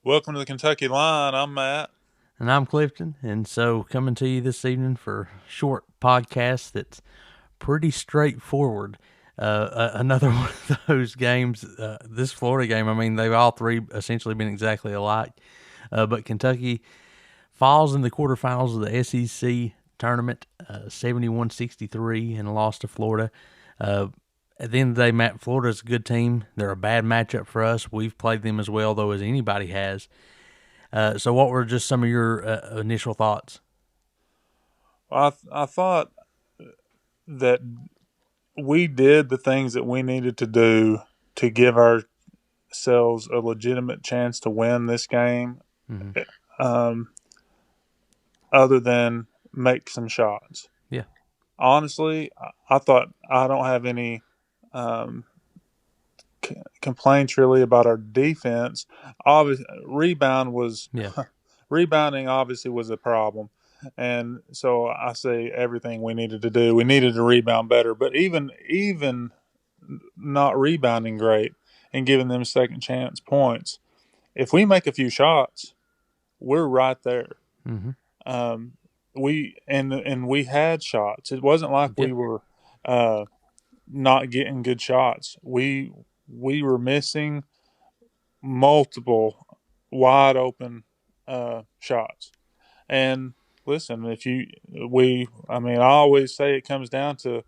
Welcome to the Kentucky Line. I'm Matt. And I'm Clifton. And so coming to you this evening for a short podcast that's pretty straightforward. Another one of those games, this Florida game, I mean, they've all three essentially been exactly alike. But Kentucky falls in the quarterfinals of the SEC tournament, 71-63, and lost to Florida. At the end of the day, Matt, Florida's a good team. They're a bad matchup for us. We've played them as well, though, as anybody has. So what were just some of your initial thoughts? I thought that we did the things that we needed to do to give ourselves a legitimate chance to win this game, Mm-hmm. um, other than make some shots. Yeah. Honestly, I thought I don't have any um, complaints really about our defense. Obviously, Yeah. rebounding obviously was a problem. And so I say everything we needed to do. We needed to rebound better, but even not rebounding great and giving them second chance points, if we make a few shots, we're right there. Mm-hmm. Um, we had shots. It wasn't like Yeah. we were uh, not getting good shots. We were missing multiple wide open shots. And listen, I mean, I always say it comes down to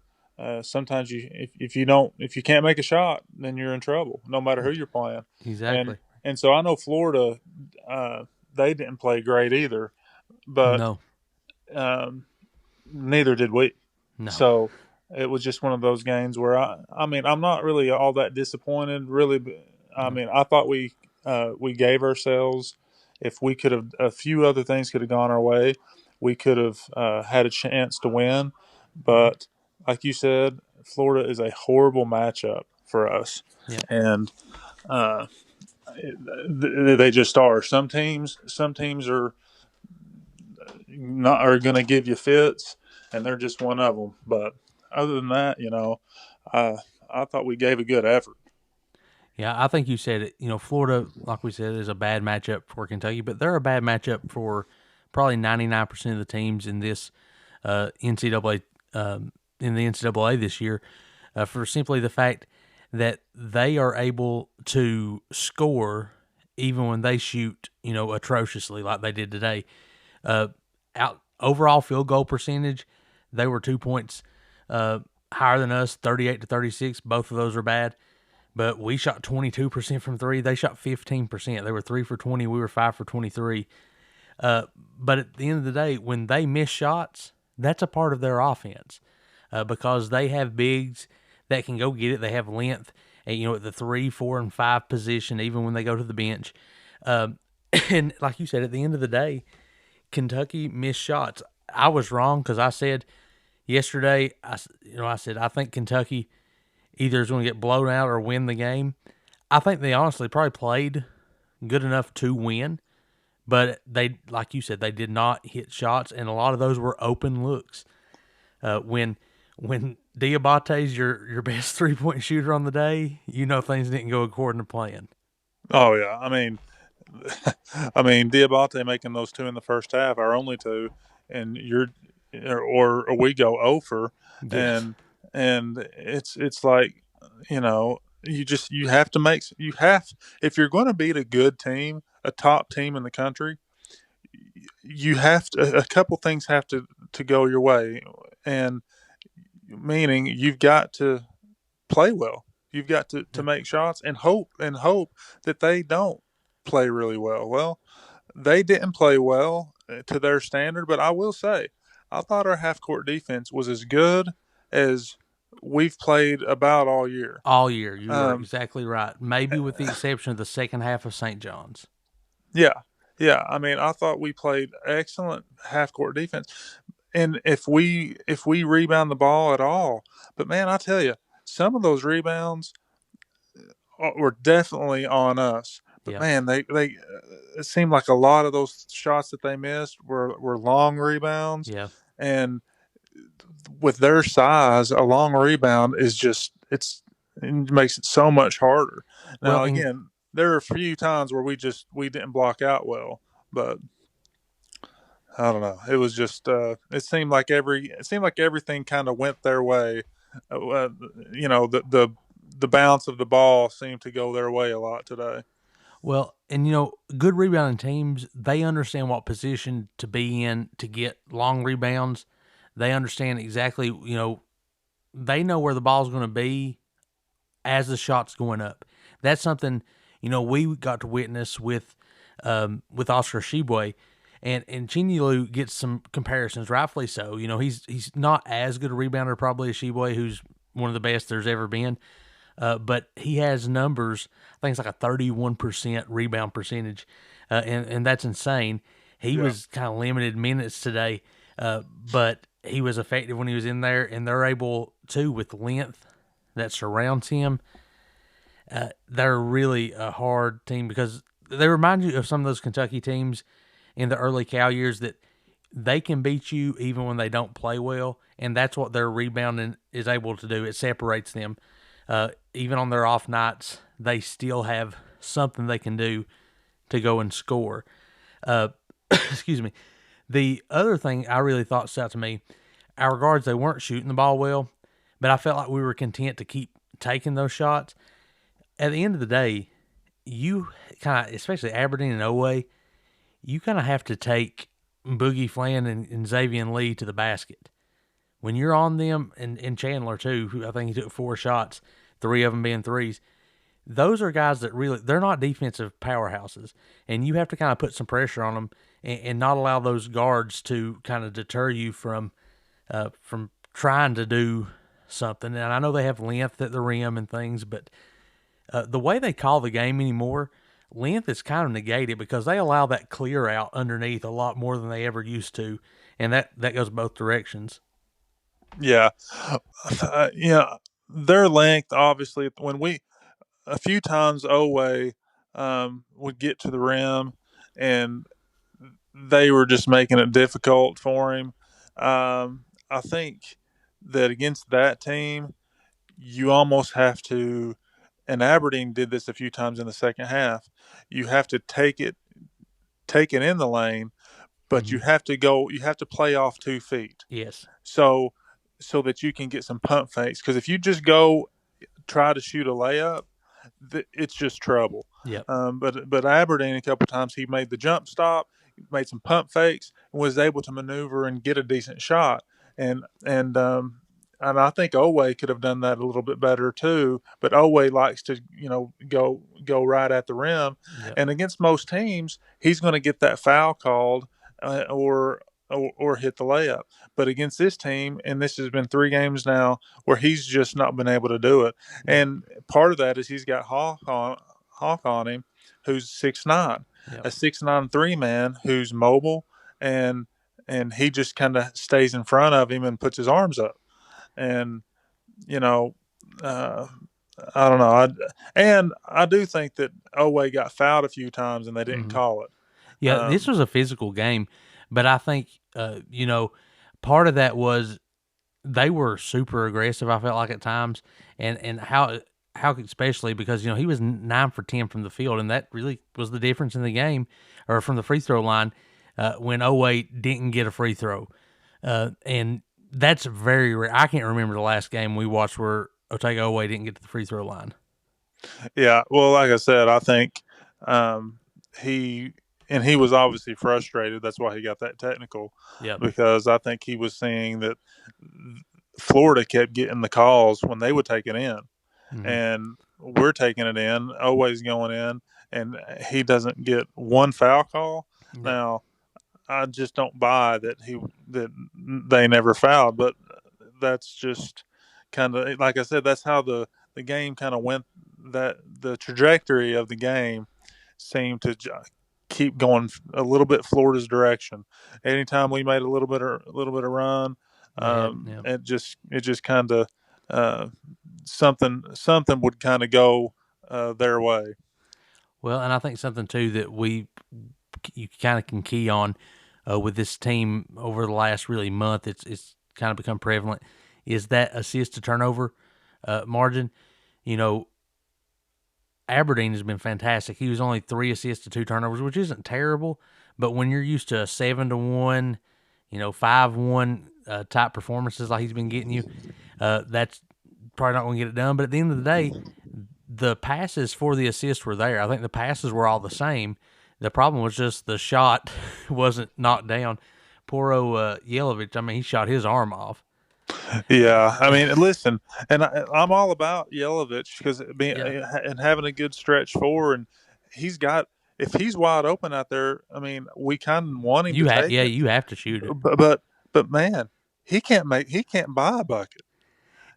sometimes if you can't make a shot, then you're in trouble, no matter who you're playing. And Exactly. so I know Florida, uh, they didn't play great either, but No. um, neither did we. No. So it was just one of those games where I mean, I'm not really all that disappointed. Really, I No. mean, I thought we gave ourselves. If we could have a few other things could have gone our way, we could have had a chance to win. Mm-hmm. But like you said, Florida is a horrible matchup for us, Yeah. and uh, they just are. Some teams are not are going to give you fits, and they're just one of them. But other than that, I I thought we gave a good effort. Yeah. I think you said it. Florida, like we said, is a bad matchup for Kentucky, but they're a bad matchup for probably 99% of the teams in this NCAA in the NCAA this year, for simply the fact that they are able to score even when they shoot, atrociously like they did today. Uh, Out overall field goal percentage, they were 2 points higher than us, 38-36. Both of those are bad. But we shot 22% from three. They shot 15%. They were 3 for 20. We were 5 for 23. But at the end of the day, when they miss shots, that's a part of their offense, because they have bigs that can go get it. They have length, at the 3, 4, and 5 position, even when they go to the bench. Um, and like you said, at the end of the day, Kentucky missed shots. I was wrong because I said yesterday, I said I think Kentucky either is going to get blown out or win the game. I think they honestly probably played good enough to win, but they, like you said, they did not hit shots, and a lot of those were open looks. When Diabate's your best 3 point shooter on the day, things didn't go according to plan. Oh yeah, I mean, Diabate making those two in the first half, our only two, and or we go over, Yeah, and it's like you have to make you have if you're going to beat a good team, a top team in the country, you have to a couple things have to go your way, and meaning you've got to play well. You've got to yeah, make shots and hope that they don't play really well. Well, they didn't play well to their standard, but I will say, I thought our half court defense was as good as we've played about all year. all year you were Um, exactly right. Maybe with the exception of the second half of St. John's. yeah, yeah. I mean, I thought we played excellent half court defense, and if we rebound the ball at all, but man, I tell you, some of those rebounds were definitely on us. But Yeah, man, they it seemed like a lot of those shots that they missed were long rebounds, yeah, and with their size, a long rebound is just it makes it so much harder. well, Now and again, there are a few times where we didn't block out well, but I don't know. It was just it seemed like everything kind of went their way. Uh, you know, the bounce of the ball seemed to go their way a lot today. Well, and good rebounding teams, they understand what position to be in to get long rebounds. They understand exactly, they know where the ball's going to be as the shot's going up. That's something, we got to witness with Oscar Shibwe. And Chinulu gets some comparisons, rightfully so. He's not as good a rebounder probably as Shibwe, who's one of the best there's ever been. But he has numbers. I think it's like a 31% rebound percentage, and that's insane. He Yeah, was kind of limited minutes today, but he was effective when he was in there, and they're able to with length that surrounds him. They're really a hard team because they remind you of some of those Kentucky teams in the early Cal years that they can beat you even when they don't play well, and that's what their rebounding is able to do. It separates them. Even on their off nights, they still have something they can do to go and score. Uh, excuse me. The other thing I really thought stood out to me, our guards, they weren't shooting the ball well, but I felt like we were content to keep taking those shots. At the end of the day, you kind of, especially Aberdeen and Oway, you kind of have to take Boogie Flan and Xavier Lee to the basket. When you're on them, and Chandler too, who I think he took 4 shots, 3 of them being threes, those are guys that really, they're not defensive powerhouses. And you have to kind of put some pressure on them and not allow those guards to kind of deter you from trying to do something. And I know they have length at the rim and things, but the way they call the game anymore, length is kind of negated because they allow that clear out underneath a lot more than they ever used to, and that goes both directions. yeah, yeah. Their length, obviously, when we a few times Oway would get to the rim, and they were just making it difficult for him. I think that against that team, you almost have to, and Aberdeen did this a few times in the second half. You have to take it in the lane, but Mm-hmm. you have to play off 2 feet, Yes. so so that you can get some pump fakes. Because if you just go try to shoot a layup, it's just trouble. Yep. But Aberdeen a couple times he made the jump stop, made some pump fakes, and was able to maneuver and get a decent shot. And I think Oway could have done that a little bit better too. But Oway likes to go right at the rim, Yep. and against most teams he's going to get that foul called or hit the layup. But against this team, and this has been 3 games now where he's just not been able to do it. Yep. And part of that is he's got Hawk on him, who's 6'9", Yep. a 6'9" man who's mobile, and and he just kind of stays in front of him and puts his arms up. And you know, uh, I don't know. And I do think that Oway got fouled a few times and they didn't Mm-hmm. call it. Yeah, this Um, was a physical game, but I think part of that was they were super aggressive. I felt like at times, and how especially because he was 9 for 10 from the field, and that really was the difference in the game, or from the free throw line when 08 didn't get a free throw, and that's very rare. I can't remember the last game we watched where Otega 08 didn't get to the free throw line. Yeah, well, like I said, I think um, he he was obviously frustrated. That's why he got that technical, Yep. because I think he was seeing that Florida kept getting the calls when they would take it in, Mm-hmm. and we're taking it in, always going in, and he doesn't get one foul call. Yep. Now, I just don't buy that they never fouled, but that's just kind of like I said. That's how the game kind of went. That the trajectory of the game seemed to keep going a little bit Florida's direction. Anytime we made a little bit of run, They had, yeah. it just kind of uh, something would kind of go their way. Well, and I think something too that you kind of can key on with this team over the last really month. It's kind of become prevalent is that assist to turnover margin. You know, Aberdeen has been fantastic. He was only 3 assists to 2 turnovers, which isn't terrible. But when you're used to 7-1, 5-1 type performances like he's been getting you, that's probably not going to get it done. But at the end of the day, the passes for the assist were there. I think the passes were all the same. The problem was just the shot wasn't knocked down. Poor Yelovich, I mean, he shot his arm off. Yeah, I mean, listen, and I'm all about Yelovich because being Yeah, and having a good stretch forward, and he's got if he's wide open out there, I mean, we kind of want him to take it, you have to shoot it. but man, he can't buy a bucket,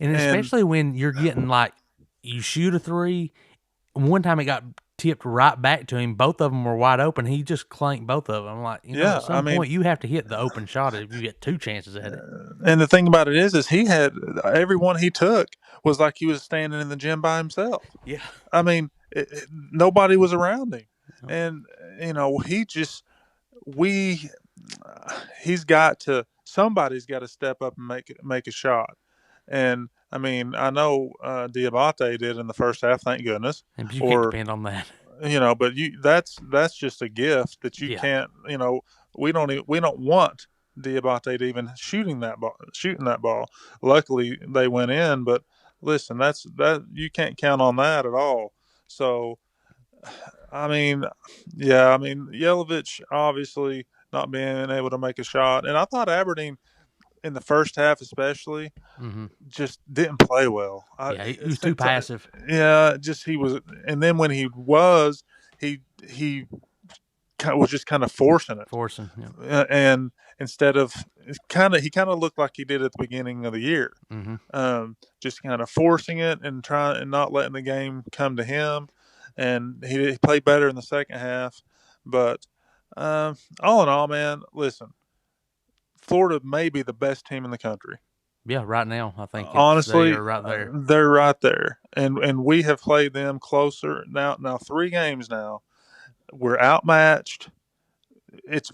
And and especially when you're getting like, you shoot a three. One time it got tipped right back to him. Both of them were wide open. He just clanked both of them. I'm like, yeah, at I some mean, point you have to hit the open shot if you get two chances at it. and the thing about it is he had everyone he took was like he was standing in the gym by himself. Yeah. I mean, nobody was around him, No. and he just we he's got to somebody's got to step up and make a shot. And I mean, I know Diabate did in the first half, thank goodness. And you can't Or depend on that. but that's just a gift that you Yeah. can't. We don't want Diabate to even shooting that ball. Luckily, they went in, but listen, that you can't count on that at all. So I mean, yeah, I mean, Yelovich obviously not being able to make a shot, and I thought Aberdeen in the first half especially Hmm. just didn't play well. Yeah, he was too passive. Yeah, just he was, and then when he was just kind of forcing it, Forcing. Yeah. and instead of he kind of looked like he did at the beginning of the year, Hmm. just kind of forcing it and trying and not letting the game come to him. And he played better in the second half, but all in all, man, listen, Florida may be the best team in the country. Yeah, right now I think they Honestly, are right there. they're right there, and we have played them closer now. Now 3 games now, we're outmatched. It's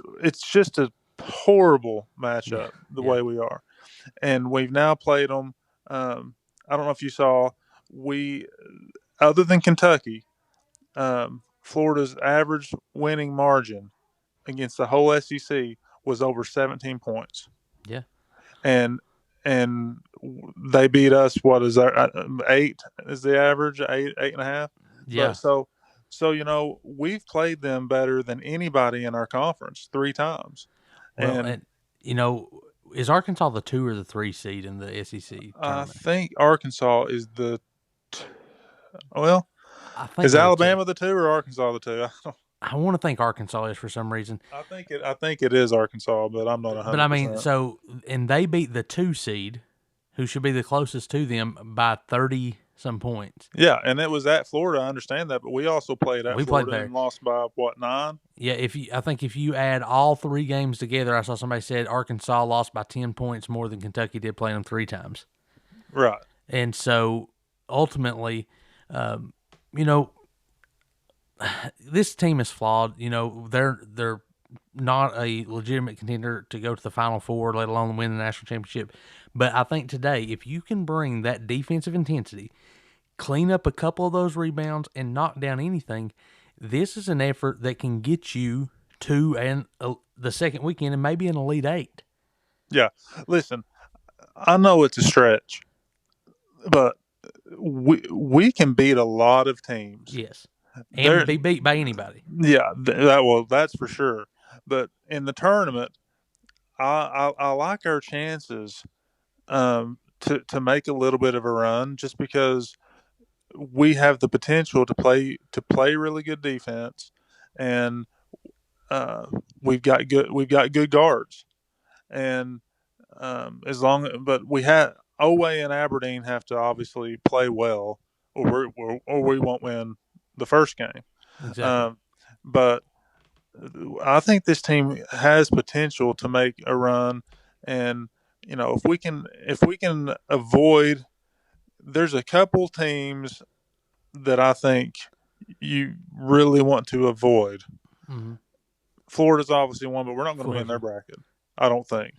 just a horrible Yeah, matchup the yeah, way we are, and we've now played them. I don't know if you saw we other than Kentucky, Florida's average winning margin against the whole SEC was over 17 points, yeah. and and they beat us. What is that? 8 is the average, 8.5. But Yeah. so we've played them better than anybody in our conference 3 times, Well, and and you know, is Arkansas the 2 or the 3 seed in the SEC I tournament? think Arkansas is well. I think Is they're the two. Alabama the 2 or Arkansas the 2? I want to think Arkansas is for some reason, I think it is Arkansas, but I'm not but I mean, 100%. so and they beat the 2 seed, who should be the closest to them by 30 some points. Yeah, and it was at Florida. I understand that, but we also played at We played Florida there. and lost by what 9? Yeah, I think if you add all 3 games together, I saw somebody said Arkansas lost by 10 points more than Kentucky did playing them 3 times, Right. and so ultimately, um, you know, this team is flawed. They're not a legitimate contender to go to the Final Four, let alone win the national championship. But I think today, if you can bring that defensive intensity, clean up a couple of those rebounds, and knock down anything, this is an effort that can get you to the second weekend and maybe an Elite Eight. Yeah. Listen, I know it's a stretch, but we can beat a lot of teams. Yes, and There, be beat by anybody. yeah, that's for sure. But in the tournament, I like our chances to make a little bit of a run, just because we have the potential to play really good defense, and uh, we've got good guards, and as long but we have Oway and Aberdeen have to obviously play well, or we won't win the first game. Exactly. Um, but I think this team has potential to make a run, and if we can avoid, there's a couple teams that I think you really want to avoid. Mm-hmm. Florida's obviously one, but we're not going to be in their Florida. bracket. I don't think.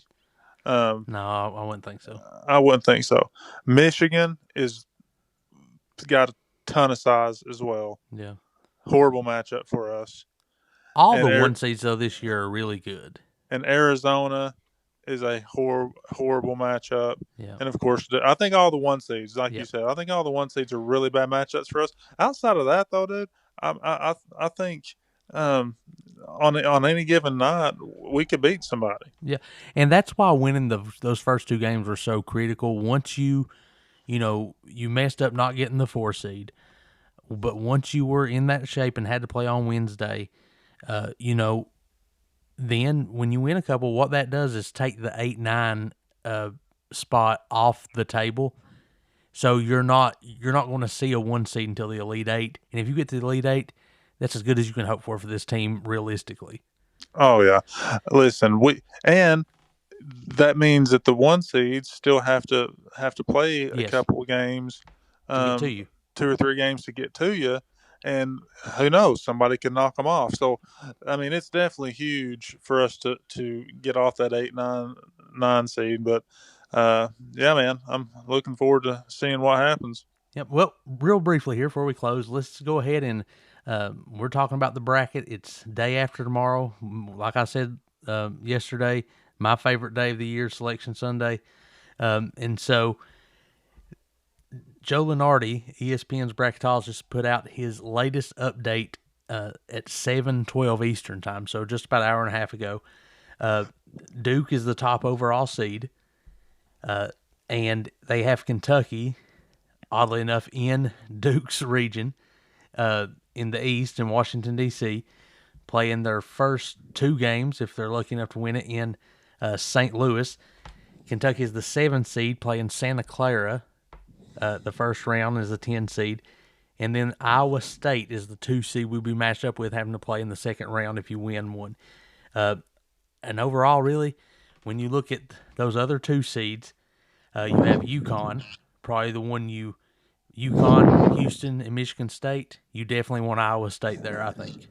Um, No, I wouldn't think so. I wouldn't think so. Michigan is got ton of size as well. Yeah. Horrible matchup for us. All And the one seeds though this year are really good. Arizona is a horrible matchup. Yeah. And of course, I think all the one seeds, like you Yep. said, I think all the one seeds are really bad matchups for us. Outside of that, though, dude, I think um, on any given night we could beat somebody. Yeah. And that's why winning those first two games were so critical. Once you messed up not getting the 4 seed, but once you were in that shape and had to play on Wednesday, uh, you know, then when you win a couple, what that does is take the 8-9 spot off the table. So you're not going to see a 1 seed until the Elite Eight, and if you get to the Elite Eight, that's as good as you can hope for this team realistically. Oh yeah, listen, we and that means that the one seeds still have to play a Yes, couple of games, to get to um, you. 2 or 3 games to get to you, and who knows, somebody could knock them off. So, I mean, it's definitely huge for us to get off that 8, 9 seed. But yeah, man, I'm looking forward to seeing what happens. Yep. Well, real briefly here before we close, let's go ahead and we're talking about the bracket. It's day after tomorrow. Like I said yesterday, my favorite day of the year, Selection Sunday. And so Joe Lenardi, ESPN's bracketologist, put out his latest update at 7:12 Eastern time, so just about an hour and a half ago. Uh, Duke is the top overall seed, and they have Kentucky, oddly enough, in Duke's region in the East in Washington, D.C., playing their first two games, if they're lucky enough to win it, in St. Louis. Kentucky is the 7 seed playing Santa Clara. The first round is the 10 seed. And then Iowa State is the 2 seed we'll be matched up with, having to play in the second round if you win one. And overall, really, when you look at those other 2 seeds, you have UConn, probably the one UConn, Houston, and Michigan State. You definitely want Iowa State there, I think.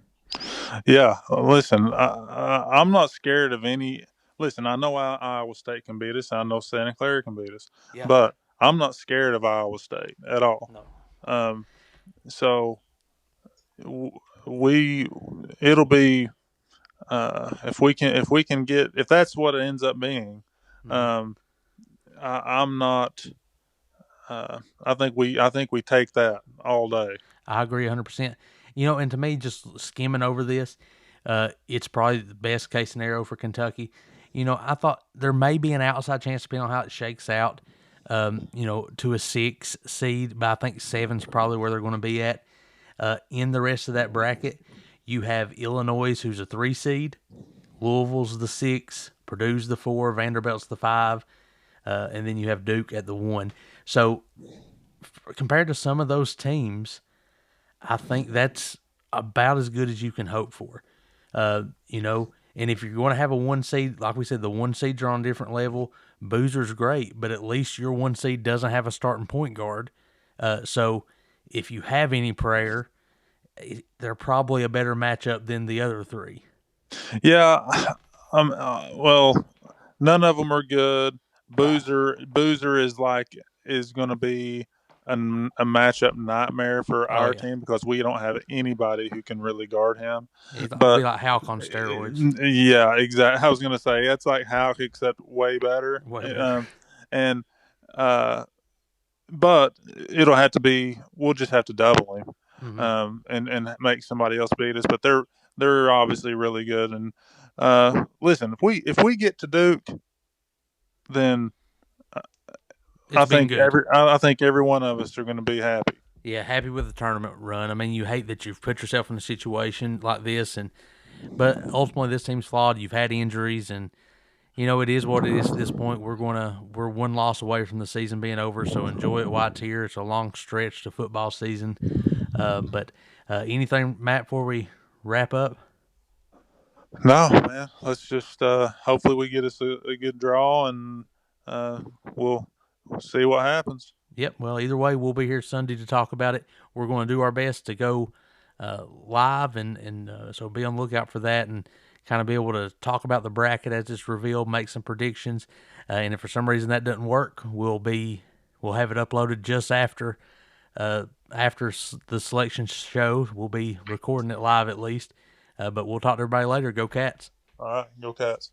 Yeah, listen, I'm not scared of any. Listen, I know Iowa State can beat us. I know Santa Clara can beat us, Yeah. but I'm not scared of Iowa State at all. No. Um, so we, it'll be if we can get if that's what it ends up being. Mm-hmm. Um, I'm not. I think we take that all day. I agree 100%. And to me, just skimming over this, it's probably the best case scenario for Kentucky. I thought there may be an outside chance, depending on how it shakes out, to a 6 seed, but I think 7's probably where they're going to be at. In the rest of that bracket, you have Illinois, who's a 3 seed, Louisville's the 6, Purdue's the 4, Vanderbilt's the 5, and then you have Duke at the 1. So compared to some of those teams, I think that's about as good as you can hope for. And if you're going to have a 1 seed, like we said, the 1 seeds are on a different level. Boozer's great, but at least your 1 seed doesn't have a starting point guard. So if you have any prayer, they're probably a better matchup than the other 3. Yeah, well, none of them are good. Boozer is going to be a matchup nightmare for Oh our yeah, team because we don't have anybody who can really guard him. it'll be But like Houck on steroids. yeah, exactly. I was going to say it's like Houck except way better. Way better. And uh, but it'll have to be. We'll just have to double him, Mm-hmm. and make somebody else beat us. But they're obviously really good. And listen, if we get to Duke, then It's been good. I think every one of us are going to be happy. Yeah, happy with the tournament run. I mean, you hate that you've put yourself in a situation like this, but ultimately this team's flawed. You've had injuries, and it is what it is at this point. We're 1 loss away from the season being over, so enjoy it while it's here. It's a long stretch to football season. But anything, Matt, before we wrap up? No, man. Let's just hopefully we get us a good draw, and uh, we'll see what happens. Yep. Well, either way, we'll be here Sunday to talk about it. We're going to do our best to go live, and so be on the lookout for that, and kind of be able to talk about the bracket as it's revealed, make some predictions. And if for some reason that doesn't work, we'll have it uploaded just after after the selection show, we'll be recording it live at least. But we'll talk to everybody later. Go Cats. All right, go Cats.